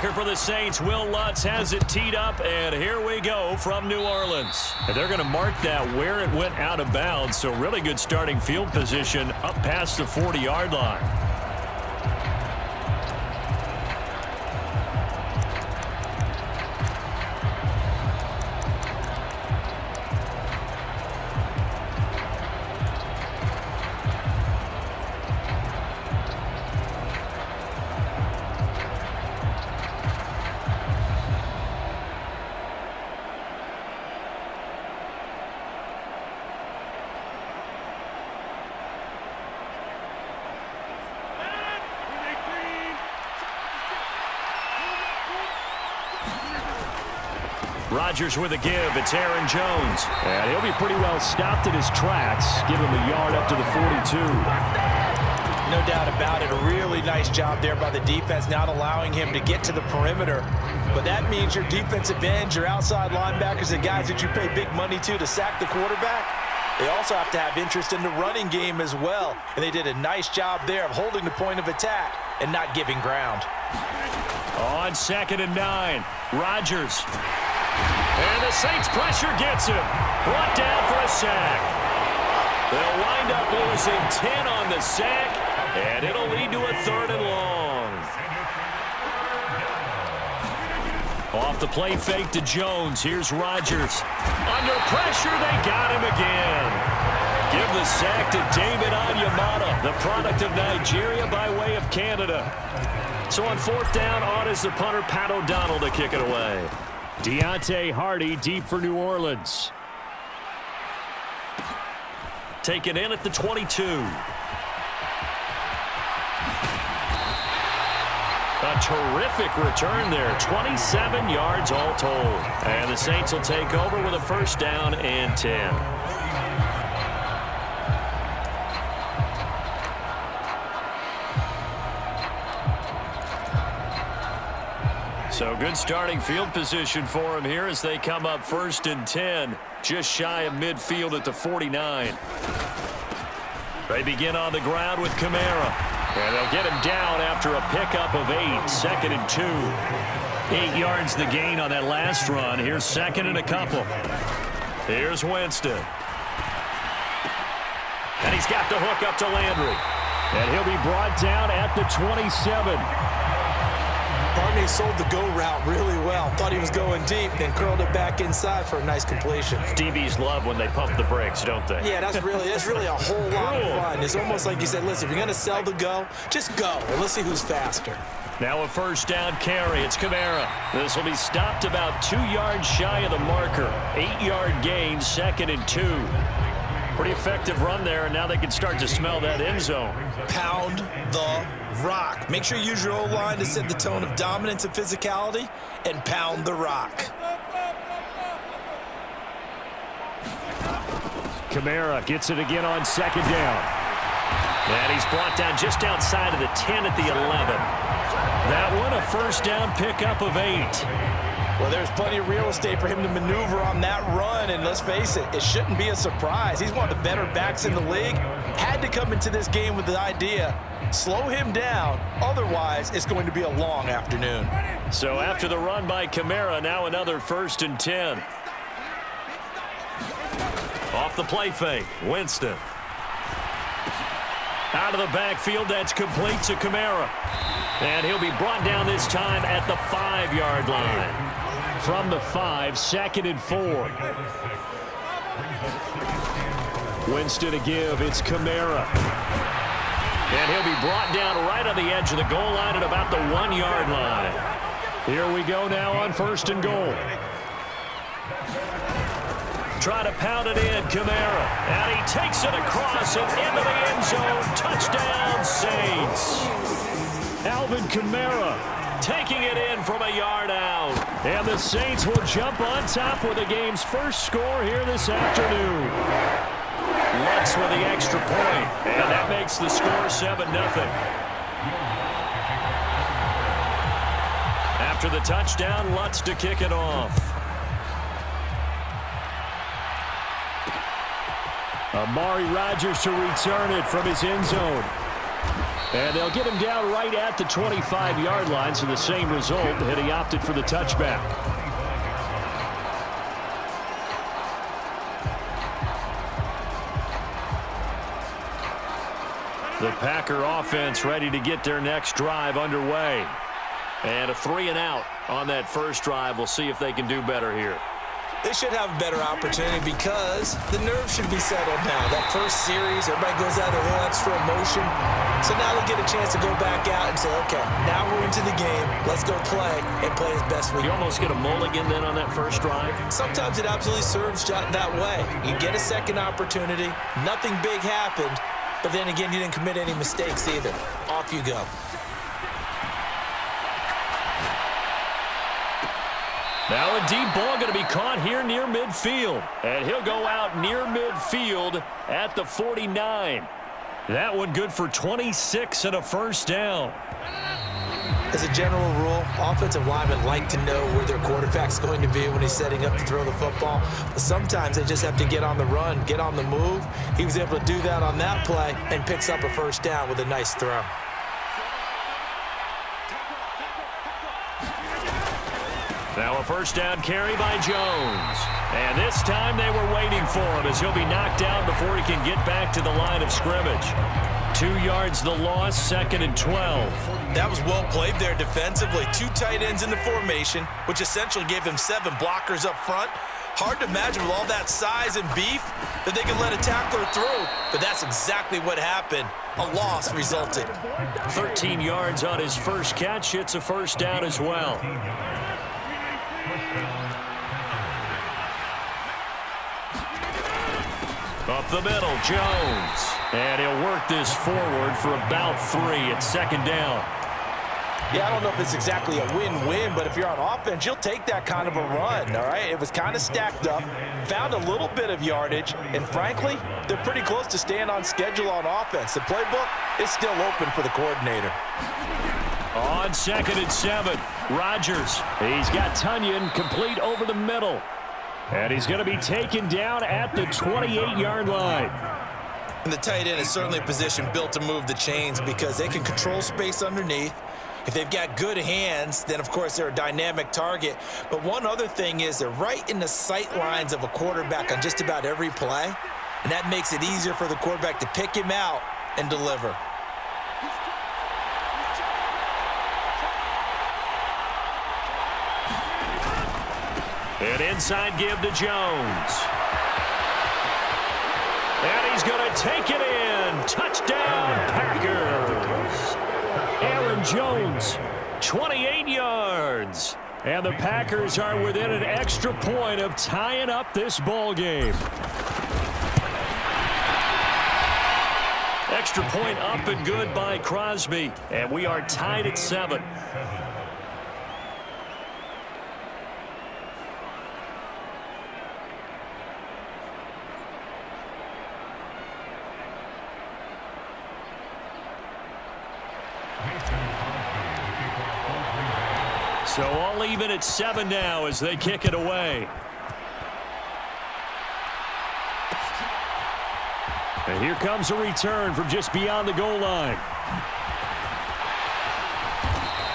kicker for the Saints, Will Lutz, has it teed up, and here we go from New Orleans. And they're going to mark that where it went out of bounds, so really good starting field position up past the 40-yard line. Rodgers with a give. It's Aaron Jones. And he'll be pretty well stopped in his tracks. Give him a yard up to the 42. No doubt about it. A really nice job there by the defense, not allowing him to get to the perimeter. But that means your defensive ends, your outside linebackers, the guys that you pay big money to sack the quarterback, they also have to have interest in the running game as well. And they did a nice job there of holding the point of attack and not giving ground. On 2nd and 9, Rodgers. And the Saints pressure gets him. Brought down for a sack. They'll wind up losing 10 on the sack, and it'll lead to a 3rd and long. Off the play fake to Jones. Here's Rodgers. Under pressure, they got him again. Give the sack to David Onyemata, the product of Nigeria by way of Canada. So on 4th down, on is the punter, Pat O'Donnell, to kick it away. Deontay Hardy deep for New Orleans. Taken in at the 22. A terrific return there. 27 yards all told. And the Saints will take over with a 1st down and 10. So good starting field position for him here as they come up 1st and 10, just shy of midfield at the 49. They begin on the ground with Kamara, and they'll get him down after a pickup of 8, 2nd and 2. 8 yards the gain on that last run. Here's 2nd and a couple. Here's Winston. And he's got the hook up to Landry. And he'll be brought down at the 27. Barney sold the go route really well. Thought he was going deep, then curled it back inside for a nice completion. DBs love when they pump the brakes, don't they? Yeah, that's really a whole lot of fun. It's almost like you said, listen, if you're going to sell the go, just go, and let's see who's faster. Now a 1st down carry. It's Kamara. This will be stopped about 2 yards shy of the marker. 8-yard gain, 2nd and 2. Pretty effective run there, and now they can start to smell that end zone. Pound the rock. Make sure you use your O-line to set the tone of dominance and physicality, and pound the rock. Kamara gets it again on 2nd down. And he's brought down just outside of the 10 at the 11. That one, a 1st down pickup of 8. Well, there's plenty of real estate for him to maneuver on that run, and let's face it, it shouldn't be a surprise. He's one of the better backs in the league. Had to come into this game with the idea, slow him down, otherwise it's going to be a long afternoon. So after the run by Kamara, now another 1st and 10. Off the play fake, Winston. Out of the backfield, that's complete to Kamara. And he'll be brought down this time at the 5-yard line. From the 5, 2nd and 4. Winston to give. It's Kamara. And he'll be brought down right on the edge of the goal line at about the 1-yard line. Here we go now on 1st and goal. Try to pound it in, Kamara. And he takes it across and into the end zone. Touchdown, Saints. Alvin Kamara taking it in from a yard out. And the Saints will jump on top with the game's first score here this afternoon. Lutz with the extra point, and that makes the score 7-0. After the touchdown, Lutz to kick it off. Amari Rodgers to return it from his end zone. And they'll get him down right at the 25-yard line, so the same result, and he opted for the touchback. The Packer offense ready to get their next drive underway. And a 3-and-out on that first drive. We'll see if they can do better here. They should have a better opportunity because the nerves should be settled now. That first series, everybody goes out a little extra emotion. So now they'll get a chance to go back out and say, okay, now we're into the game. Let's go play and play as best we can. You almost get a mulligan then on that first drive? Sometimes it absolutely serves that way. You get a second opportunity. Nothing big happened. But then again, you didn't commit any mistakes either. Off you go. Now a deep ball going to be caught here near midfield. And he'll go out near midfield at the 49. That one good for 26 and a first down. As a general rule, offensive linemen like to know where their quarterback's going to be when he's setting up to throw the football. But sometimes they just have to get on the run, get on the move. He was able to do that on that play and picks up a first down with a nice throw. Now a first down carry by Jones. And this time they were waiting for him as he'll be knocked down before he can get back to the line of scrimmage. 2 yards the loss, 2nd and 12. That was well played there defensively. 2 tight ends in the formation, which essentially gave them 7 blockers up front. Hard to imagine with all that size and beef that they could let a tackler through, but that's exactly what happened. A loss resulted. 13 yards on his first catch. It's a first down as well. Up the middle, Jones. And he'll work this forward for about 3 at 2nd down. Yeah, I don't know if it's exactly a win-win, but if you're on offense, you'll take that kind of a run, all right? It was kind of stacked up, found a little bit of yardage, and frankly, they're pretty close to staying on schedule on offense. The playbook is still open for the coordinator. On 2nd and 7, Rodgers. He's got Tunyon complete over the middle. And he's going to be taken down at the 28-yard line. And the tight end is certainly a position built to move the chains because they can control space underneath. If they've got good hands, then, of course, they're a dynamic target. But one other thing is they're right in the sight lines of a quarterback on just about every play. And that makes it easier for the quarterback to pick him out and deliver. An inside give to Jones. And he's going to take it in. Touchdown, Packers. Aaron Jones, 28 yards. And the Packers are within an extra point of tying up this ball game. Extra point up and good by Crosby. And we are tied at 7. So all even at 7 now as they kick it away. And here comes a return from just beyond the goal line.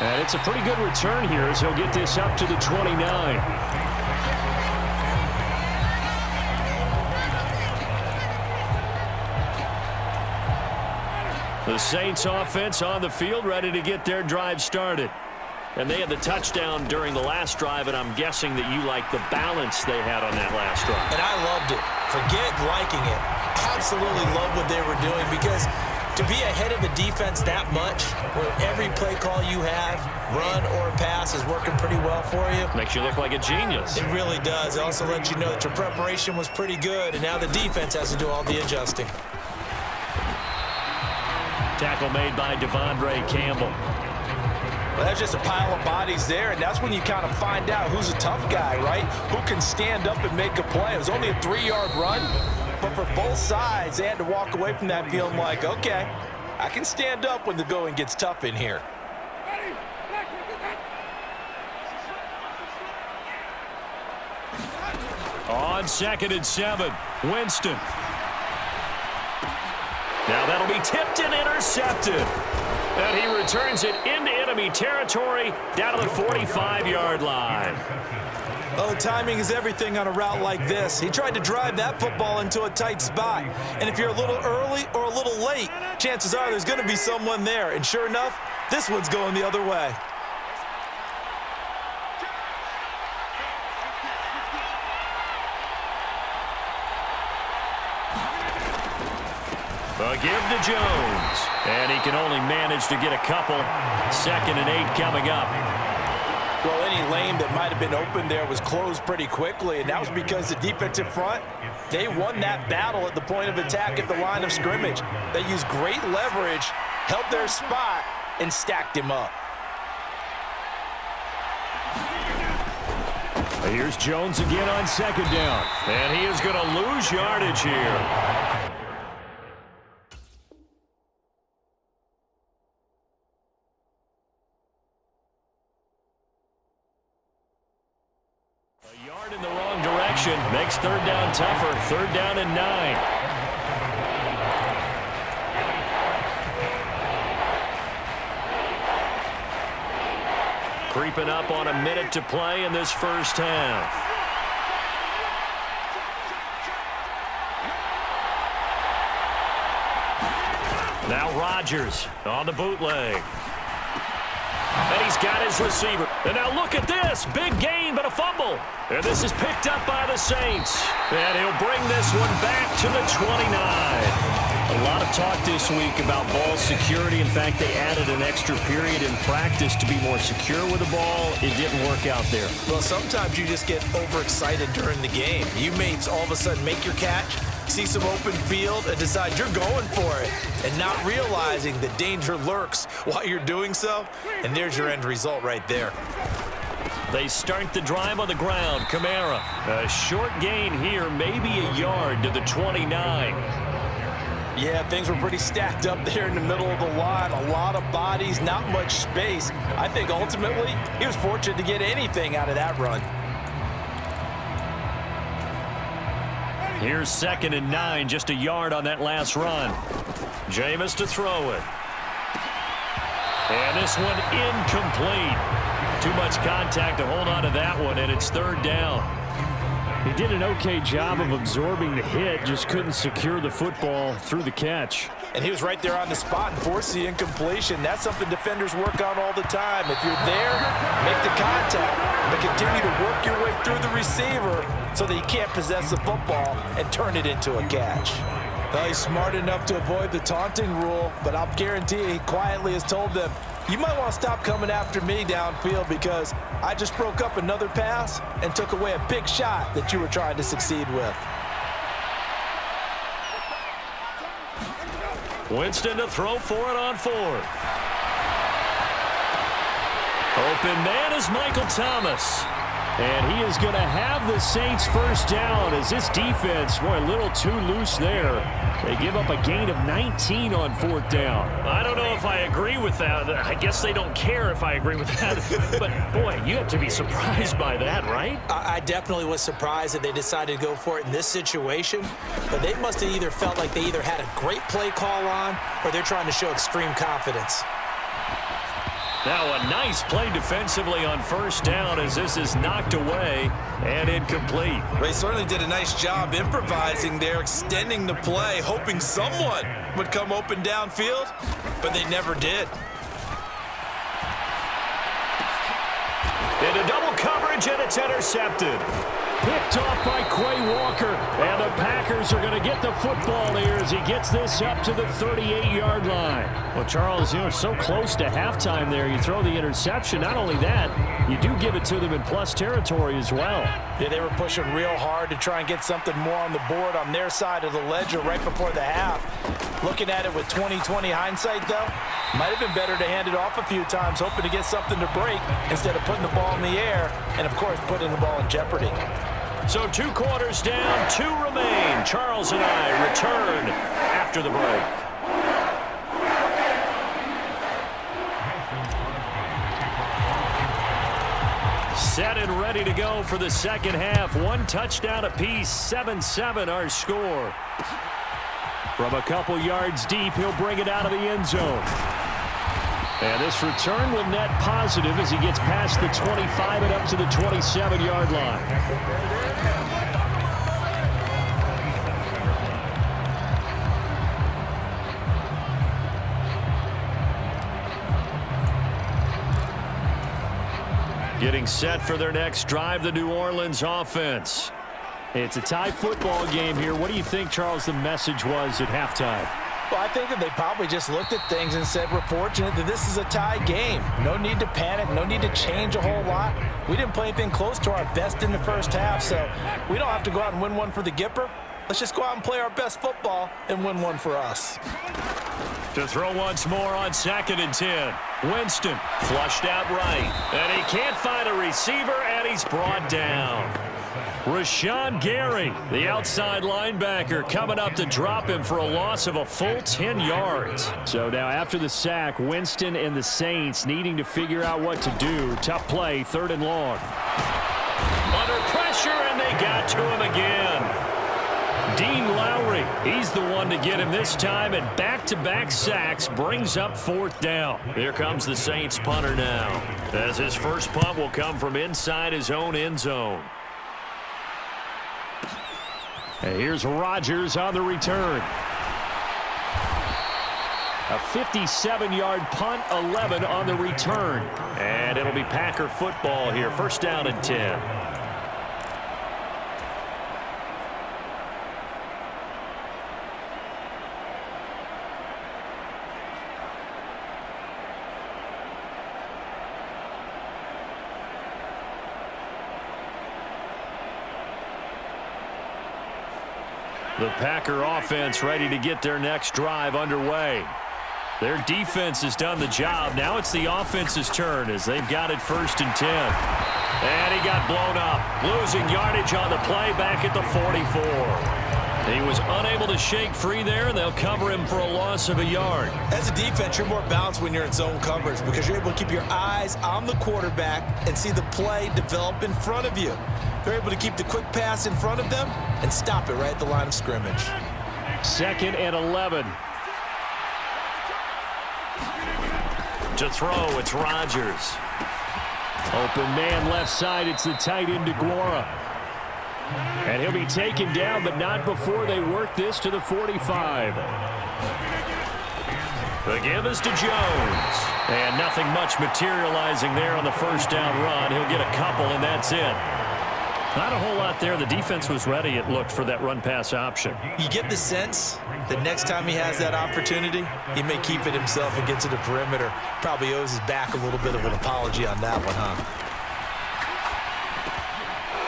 And it's a pretty good return here as he'll get this up to the 29. The Saints offense on the field ready to get their drive started. And they had the touchdown during the last drive, and I'm guessing that you like the balance they had on that last drive. And I loved it. Forget liking it. Absolutely love what they were doing because to be ahead of a defense that much, where every play call you have, run or pass, is working pretty well for you. Makes you look like a genius. It really does. It also lets you know that your preparation was pretty good, and now the defense has to do all the adjusting. Tackle made by Devondre Campbell. Well, that's just a pile of bodies there, and that's when you kind of find out who's a tough guy, right? Who can stand up and make a play. It was only a 3-yard run, but for both sides, they had to walk away from that feeling like, okay, I can stand up when the going gets tough in here. On 2nd and 7, Winston. Now that'll be tipped and intercepted. And he returns it into enemy territory down to the 45-yard line. Oh, timing is everything on a route like this. He tried to drive that football into a tight spot. And if you're a little early or a little late, chances are there's going to be someone there. And sure enough, this one's going the other way. A give to Jones. And he can only manage to get a couple. 2nd and 8 coming up. Well, any lane that might have been open there was closed pretty quickly, and that was because the defensive front, they won that battle at the point of attack at the line of scrimmage. They used great leverage, held their spot, and stacked him up. Here's Jones again on 2nd down. And he is going to lose yardage here. In the wrong direction. Makes 3rd down tougher. 3rd down and 9. Creeping up on a minute to play in this first half. Now Rodgers on the bootleg. And he's got his receiver. And now look at this. Big gain, but a fumble. And this is picked up by the Saints. And he'll bring this one back to the 29. A lot of talk this week about ball security. In fact, they added an extra period in practice to be more secure with the ball. It didn't work out there. Well, sometimes you just get overexcited during the game. You may all of a sudden make your catch, see some open field, and decide you're going for it, and not realizing the danger lurks while you're doing so, and there's your end result right there. They start the drive on the ground. Kamara, a short gain here, maybe a yard to the 29. Yeah, things were pretty stacked up there in the middle of the line. A lot of bodies, not much space. I think ultimately he was fortunate to get anything out of that run. Here's 2nd and 9, just a yard on that last run. Jameis to throw it. And this one incomplete. Too much contact to hold on to that one, and it's 3rd down. He did an okay job of absorbing the hit, just couldn't secure the football through the catch. And he was right there on the spot and forced the incompletion. That's something defenders work on all the time. If you're there, make the contact, but continue to work your way through the receiver so that you can't possess the football and turn it into a catch. Well, he's smart enough to avoid the taunting rule, but I'll guarantee he quietly has told them, you might want to stop coming after me downfield because I just broke up another pass and took away a big shot that you were trying to succeed with. Winston to throw for it on 4th. Open man is Michael Thomas. And he is going to have the Saints first down as this defense, boy, a little too loose there. They give up a gain of 19 on 4th down. I don't know if I agree with that. I guess they don't care if I agree with that. But, boy, you have to be surprised by that, right? I definitely was surprised that they decided to go for it in this situation. But they must have either felt like they either had a great play call on or they're trying to show extreme confidence. Now a nice play defensively on 1st down as this is knocked away and incomplete. They certainly did a nice job improvising there, extending the play, hoping someone would come open downfield, but they never did. Into double coverage, and it's intercepted. Picked off by Quay Walker, and the Packers are going to get the football here as he gets this up to the 38-yard line. Well, Charles, you know, so close to halftime there. You throw the interception. Not only that, you do give it to them in plus territory as well. Yeah, they were pushing real hard to try and get something more on the board on their side of the ledger right before the half. Looking at it with 20/20 hindsight, though, might have been better to hand it off a few times, hoping to get something to break instead of putting the ball in the air and, of course, putting the ball in jeopardy. So 2 quarters down, 2 remain. Charles and I return after the break. Set and ready to go for the second half. 1 touchdown apiece, 7-7 our score. From a couple yards deep, he'll bring it out of the end zone. And this return will net positive as he gets past the 25 and up to the 27-yard line. Getting set for their next drive, the New Orleans offense. It's a tie football game here. What do you think, Charles, the message was at halftime? Well, I think that they probably just looked at things and said, we're fortunate that this is a tie game. No need to panic. No need to change a whole lot. We didn't play anything close to our best in the first half, so we don't have to go out and win one for the Gipper. Let's just go out and play our best football and win one for us. To throw once more on 2nd and 10. Winston flushed out right. And he can't find a receiver, and he's brought down. Rashawn Gary, the outside linebacker, coming up to drop him for a loss of a full 10 yards. So now after the sack, Winston and the Saints needing to figure out what to do. Tough play, 3rd and long. Under pressure, and they got to him again. Dean Lowry, he's the one to get him this time, and back-to-back sacks brings up 4th down. Here comes the Saints punter now, as his first punt will come from inside his own end zone. And here's Rodgers on the return. A 57-yard punt, 11 on the return. And it'll be Packer football here, 1st down and 10. The Packer offense ready to get their next drive underway. Their defense has done the job. Now it's the offense's turn as they've got it 1st and 10. And he got blown up, losing yardage on the play back at the 44. He was unable to shake free there, and they'll cover him for a loss of a yard. As a defense, you're more balanced when you're in zone coverage because you're able to keep your eyes on the quarterback and see the play develop in front of you. They're able to keep the quick pass in front of them and stop it right at the line of scrimmage. 2nd and 11. To throw, it's Rodgers. Open man left side, it's the tight end DeGuara. And he'll be taken down, but not before they work this to the 45. The give is to Jones. And nothing much materializing there on the 1st down run. He'll get a couple, and that's it. Not a whole lot there. The defense was ready, it looked, for that run-pass option. You get the sense that next time he has that opportunity, he may keep it himself and get to the perimeter. Probably owes his back a little bit of an apology on that one, huh?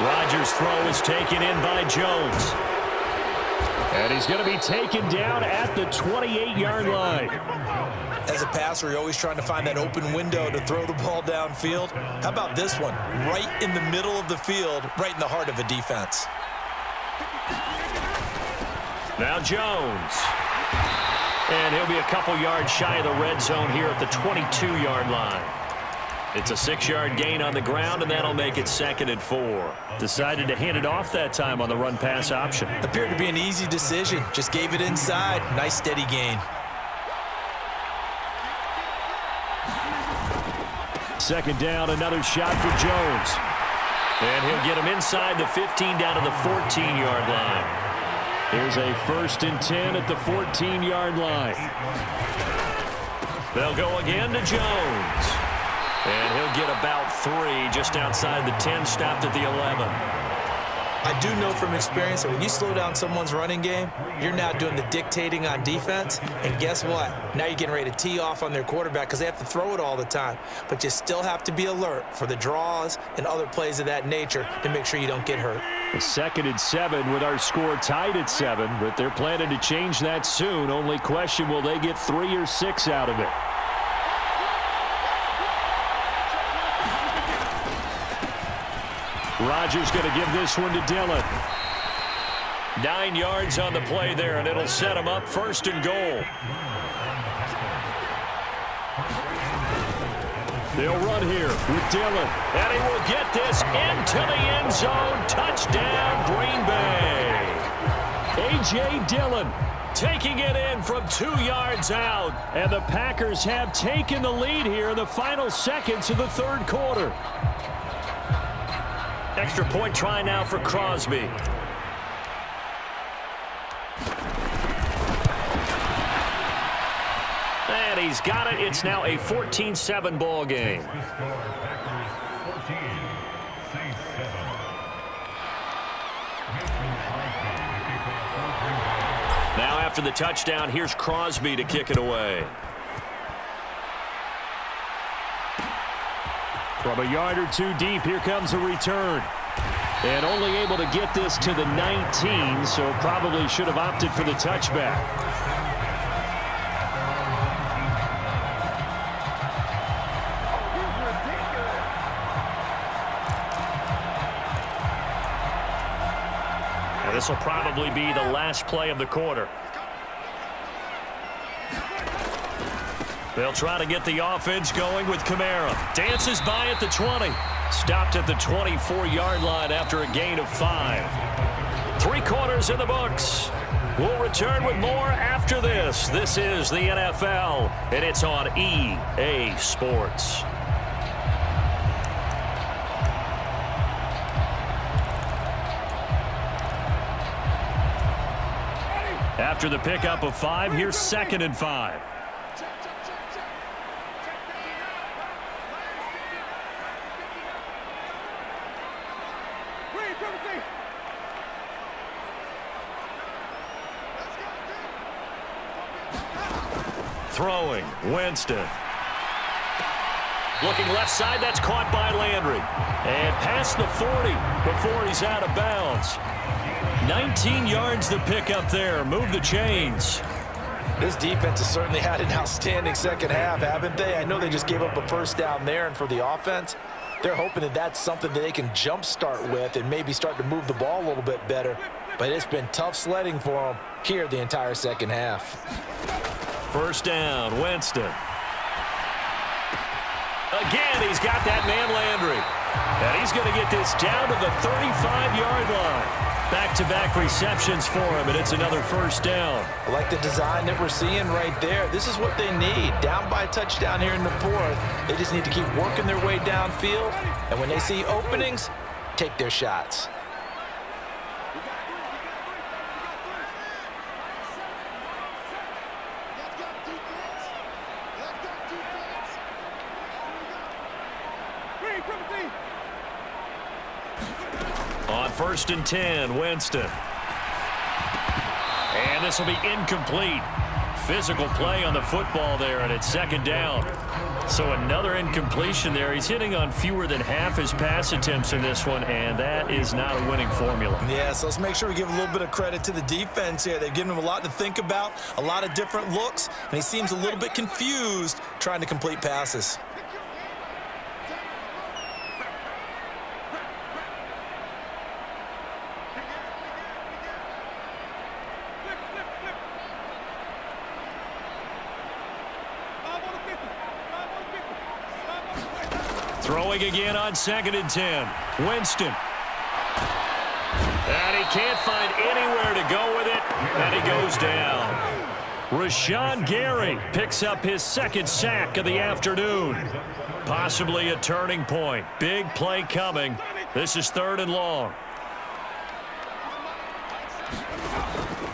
Rodgers' throw is taken in by Jones. And he's going to be taken down at the 28-yard line. As a passer, you're always trying to find that open window to throw the ball downfield. How about this one? Right in the middle of the field, right in the heart of a defense. Now Jones. And he'll be a couple yards shy of the red zone here at the 22-yard line. It's a 6-yard gain on the ground, and that'll make it 2nd and 4. Decided to hand it off that time on the run-pass option. Appeared to be an easy decision. Just gave it inside. Nice, steady gain. 2nd down, another shot for Jones. And he'll get him inside the 15 down to the 14-yard line. Here's a 1st and 10 at the 14-yard line. They'll go again to Jones. And he'll get about 3 just outside the 10, stopped at the 11. I do know from experience that when you slow down someone's running game, you're now doing the dictating on defense. And guess what? Now you're getting ready to tee off on their quarterback because they have to throw it all the time. But you still have to be alert for the draws and other plays of that nature to make sure you don't get hurt. A 2nd and 7 with our score tied at 7, but they're planning to change that soon. Only question, will they get 3 or 6 out of it? Rodgers going to give this one to Dillon. 9 yards on the play there, and it'll set him up 1st and goal. They'll run here with Dillon. And he will get this into the end zone. Touchdown, Green Bay. A.J. Dillon taking it in from 2 yards out. And the Packers have taken the lead here in the final seconds of the third quarter. Extra point try now for Crosby. And he's got it. It's now a 14-7 ball game. Now after the touchdown, here's Crosby to kick it away. From a yard or two deep, here comes a return. And only able to get this to the 19, so probably should have opted for the touchback. This will probably be the last play of the quarter. They'll try to get the offense going with Kamara. Dances by at the 20. Stopped at the 24-yard line after a gain of 5. 3 quarters in the books. We'll return with more after this. This is the NFL, and it's on EA Sports. After the pickup of 5, here's 2nd and 5. Throwing, Winston. Looking left side, that's caught by Landry. And past the 40 before he's out of bounds. 19 yards the pick up there. Move the chains. This defense has certainly had an outstanding second half, haven't they? I know they just gave up a first down there, and for the offense, they're hoping that that's something that they can jumpstart with and maybe start to move the ball a little bit better. But it's been tough sledding for them here the entire second half. First down, Winston. Again, he's got that man Landry. And he's going to get this down to the 35-yard line. Back-to-back receptions for him, and it's another first down. I like the design that we're seeing right there. This is what they need. Down by a touchdown here in the 4th. They just need to keep working their way downfield. And when they see openings, take their shots. On 1st and 10, Winston. And this will be incomplete. Physical play on the football there, and it's 2nd down. So another incompletion there. He's hitting on fewer than half his pass attempts in this one, and that is not a winning formula. Yeah, so let's make sure we give a little bit of credit to the defense here. They've given him a lot to think about, a lot of different looks, and he seems a little bit confused trying to complete passes. Throwing again on 2nd and 10. Winston. And he can't find anywhere to go with it, and he goes down. Rashawn Gary picks up his 2nd sack of the afternoon. Possibly a turning point. Big play coming. This is 3rd and long.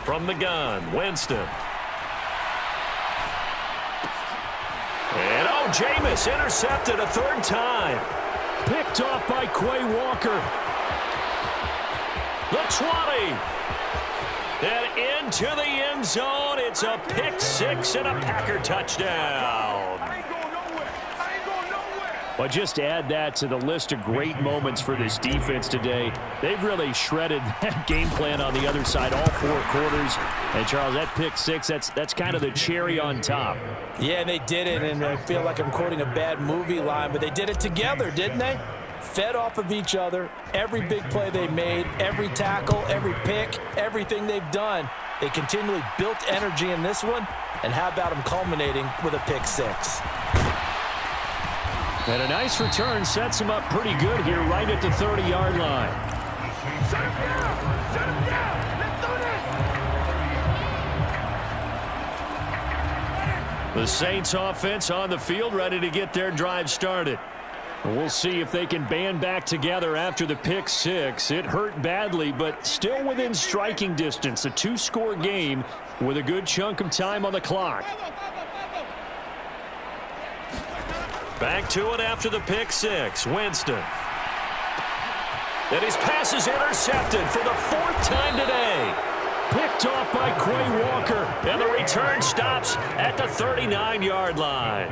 From the gun, Winston. And Jameis intercepted a 3rd time. Picked off by Quay Walker. The 20. And into the end zone. It's a pick 6 and a Packer touchdown. But just add that to the list of great moments for this defense today. They've really shredded that game plan on the other side all 4 quarters. And, Charles, that pick 6, that's kind of the cherry on top. Yeah, they did it, and I feel like I'm quoting a bad movie line, but they did it together, didn't they? Fed off of each other, every big play they made, every tackle, every pick, everything they've done. They continually built energy in this one, and how about them culminating with a pick 6? And a nice return sets him up pretty good here right at the 30-yard line. The Saints offense on the field, ready to get their drive started. We'll see if they can band back together after the pick six. It hurt badly, but still within striking distance. A two-score game with a good chunk of time on the clock. Back to it after the pick six. Winston. And his pass is intercepted for the fourth time today. Picked off by Quay Walker. And the return stops at the 39-yard line.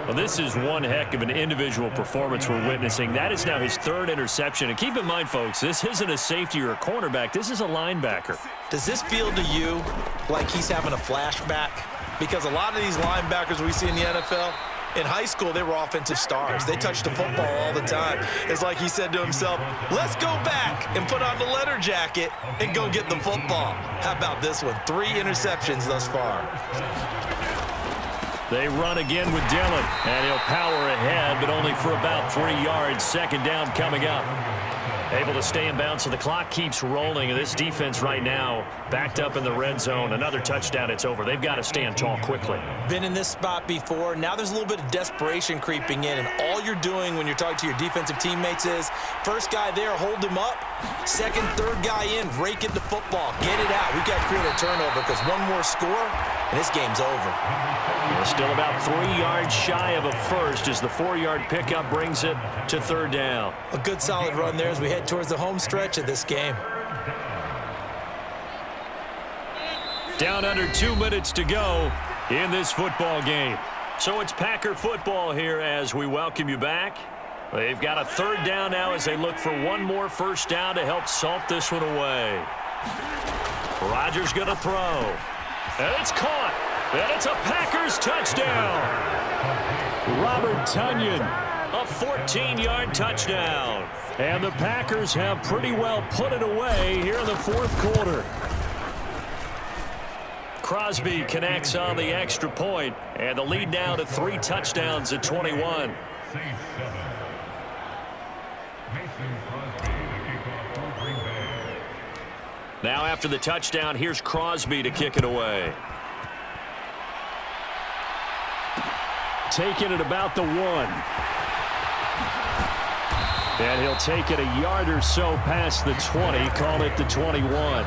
Well, this is one heck of an individual performance we're witnessing. That is now his third interception. And keep in mind, folks, this isn't a safety or a cornerback. This is a linebacker. Does this feel to you like he's having a flashback? Because a lot of these linebackers we see in the NFL, in high school, they were offensive stars. They touched the football all the time. It's like he said to himself, let's go back and put on the leather jacket and go get the football. How about this one? 3 interceptions thus far. They run again with Dillon, and he'll power ahead, but only for about 3 yards. Second down coming up. Able to stay in bounds, so the clock keeps rolling, and this defense right now backed up in the red zone. Another touchdown, it's over. They've got to stand tall quickly. Been in this spot before. Now there's a little bit of desperation creeping in, and all you're doing when you're talking to your defensive teammates is first guy there, hold him up. Second, third guy in, rake it the football. Get it out. We've got to create a turnover because one more score, and this game's over. We're still about 3 yards shy of a first as the 4-yard pickup brings it to third down. A good solid run there as we head towards the home stretch of this game. Down under 2 minutes to go in this football game. So it's Packer football here as we welcome you back. They've got a third down now as they look for one more first down to help salt this one away. Rodgers going to throw. And it's caught. And it's a Packers touchdown. Robert Tonyan. A 14-yard touchdown. And the Packers have pretty well put it away here in the fourth quarter. Crosby connects on the extra point, and the lead now to 3 touchdowns at 21. Now after the touchdown, here's Crosby to kick it away. Taking it about the 1. And he'll take it a yard or so past the 20, call it the 21.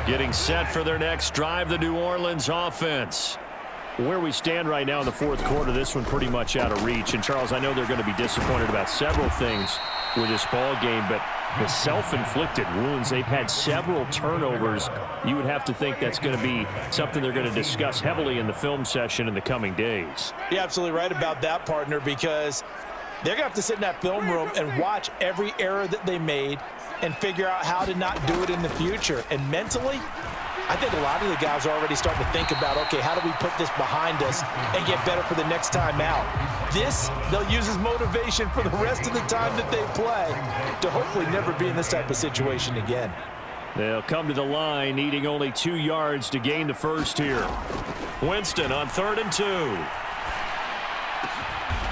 Getting set for their next drive, the New Orleans offense. Where we stand right now in the fourth quarter, this one pretty much out of reach. And, Charles, I know they're going to be disappointed about several things with this ball game, but the self-inflicted wounds, they've had several turnovers. You would have to think that's going to be something they're going to discuss heavily in the film session in the coming days. You're absolutely right about that, partner, because they're going to have to sit in that film room and watch every error that they made and figure out how to not do it in the future. And mentally, I think a lot of the guys are already starting to think about, okay, how do we put this behind us and get better for the next time out? This, they'll use as motivation for the rest of the time that they play to hopefully never be in this type of situation again. They'll come to the line, needing only 2 yards to gain the first here. Winston on 3rd and 2.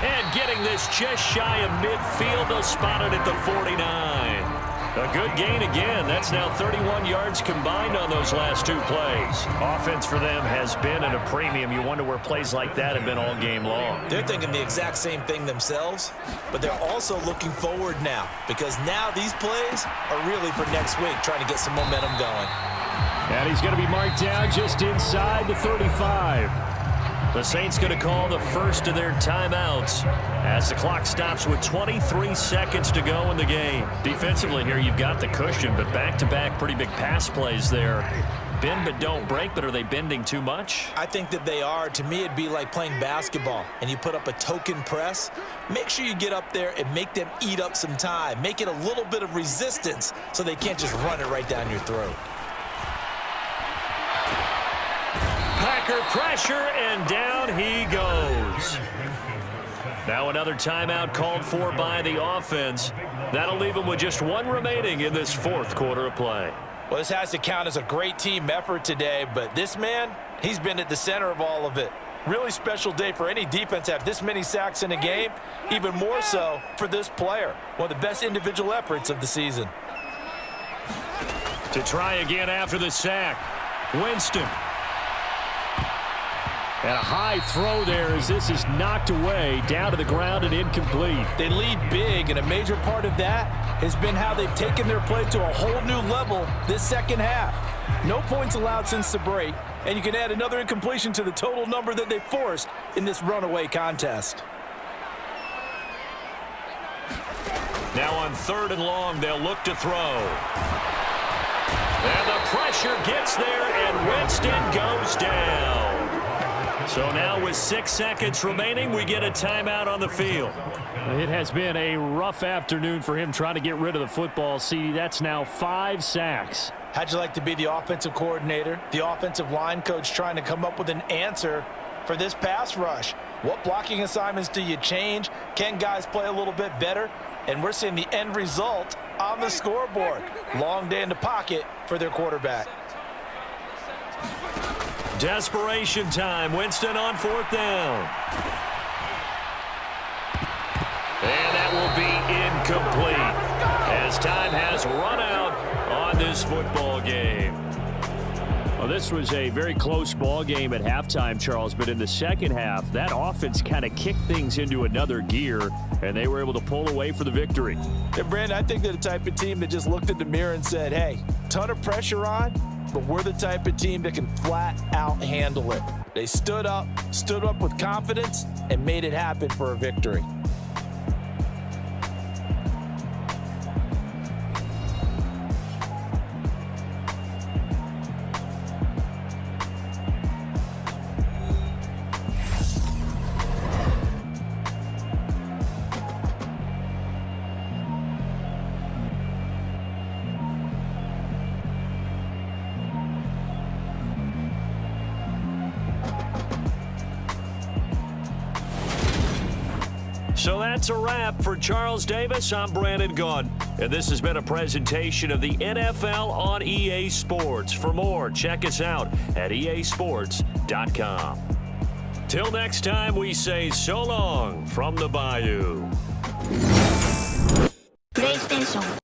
And getting this just shy of midfield, they'll spot it at the 49. A good gain again. That's now 31 yards combined on those last 2 plays. Offense for them has been at a premium. You wonder where plays like that have been all game long. They're thinking the exact same thing themselves, but they're also looking forward now because now these plays are really for next week, trying to get some momentum going. And he's going to be marked down just inside the 35. The Saints going to call the first of their timeouts as the clock stops with 23 seconds to go in the game. Defensively here, you've got the cushion, but back-to-back pretty big pass plays there. Bend but don't break, but are they bending too much? I think that they are. To me, it'd be like playing basketball, and you put up a token press. Make sure you get up there and make them eat up some time. Make it a little bit of resistance so they can't just run it right down your throat. Packer pressure, and down he goes. Now another timeout called for by the offense. That'll leave them with just 1 remaining in this fourth quarter of play. Well, this has to count as a great team effort today, but this man, he's been at the center of all of it. Really special day for any defense to have this many sacks in a game, even more so for this player. One of the best individual efforts of the season. To To try again after the sack. Winston. And a high throw there as this is knocked away, down to the ground and incomplete. They lead big, and a major part of that has been how they've taken their play to a whole new level this second half. No points allowed since the break, and you can add another incompletion to the total number that they forced in this runaway contest. Now on 3rd and long, they'll look to throw. And the pressure gets there, and Winston goes down. So now with 6 seconds remaining, we get a timeout on the field. It has been a rough afternoon for him trying to get rid of the football. See, that's now 5 sacks. How'd you like to be the offensive coordinator, the offensive line coach trying to come up with an answer for this pass rush? What blocking assignments do you change? Can guys play a little bit better? And we're seeing the end result on the scoreboard. Long day in the pocket for their quarterback. Desperation time. Winston on 4th down. And that will be incomplete as time has run out on this football game. Well, this was a very close ball game at halftime, Charles, but in the second half, that offense kind of kicked things into another gear, and they were able to pull away for the victory. And, Brandon, I think they're the type of team that just looked in the mirror and said, hey, ton of pressure on, but we're the type of team that can flat out handle it. They stood up with confidence, and made it happen for a victory. So that's a wrap for Charles Davis. I'm Brandon Gunn, and this has been a presentation of the NFL on EA Sports. For more, check us out at easports.com. Till next time, we say so long from the Bayou. PlayStation